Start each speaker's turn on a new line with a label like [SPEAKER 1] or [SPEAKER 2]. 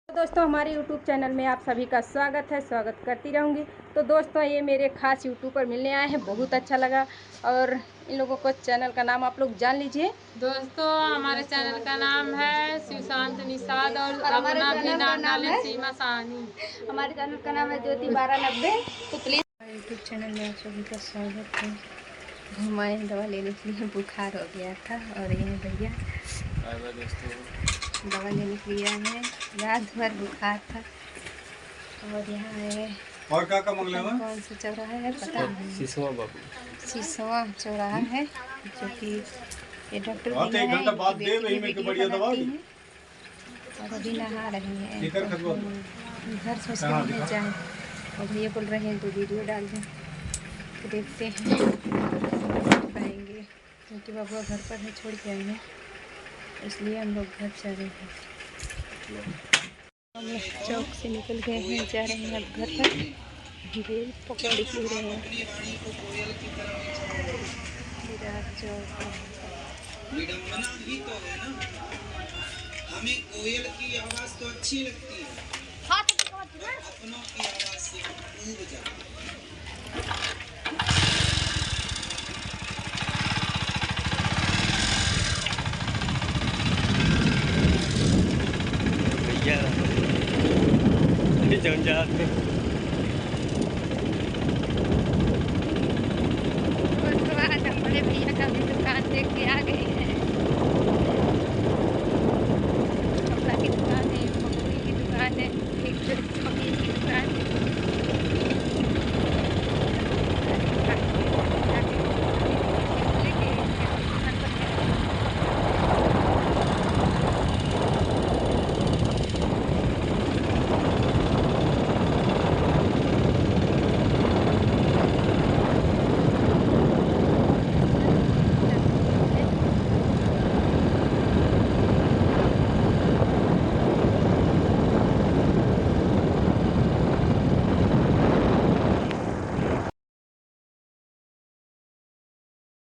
[SPEAKER 1] दोस्तों हमारे YouTube channel में आप सभी का स्वागत करती रहूँगी। तो दोस्तों ये मेरे खास यूट्यूबर मिलने आए हैं, बहुत अच्छा लगा। और इन लोगों को चैनल का नाम आप लोग जान लीजिए।
[SPEAKER 2] दोस्तों हमारे चैनल का नाम है शिवशांत निषाद और अपना भी नाम डालें सीमा साहनी।
[SPEAKER 1] हमारे चैनल का नाम है ज्योति 1290। तो प्लीज़ यूट्यूब चैनल में आप सभी का स्वागत है। घुमाए दवा लेने के लिए बुखार हो गया था और ये भैया दवा लेने के लिए आए हैं। रात भर बुखार था और यहाँ है
[SPEAKER 3] और क्या मंगले में
[SPEAKER 1] कौन सा चौराहा है पता नहीं। सिसवा चौराहा है जो कि ये डॉक्टर भैया हैं, इनकी बेटी वीडियो बनाती हैं और अभी नहा रही हैं। घर सोच रहे हैं जाए और ये बोल रहे हैं तो वीडियो डाल दें, तो देखते हैं पाएंगे क्योंकि बाबा घर पर है, छोड़ के आए हैं, इसलिए हम लोग घर जा रहे हैं। हम लोग चौक से निकल गए हैं, जा रहे हैं अब घर पर। बेल पकौड़ी पी रहे हैं।
[SPEAKER 4] विडंबना ही तो है ना, हमें कोयल की आवाज तो अच्छी लगती है, अपनों की आवाज से ऊब जाते हैं।
[SPEAKER 1] बड़े भैया का भी दुकान देख के आ गए हैं।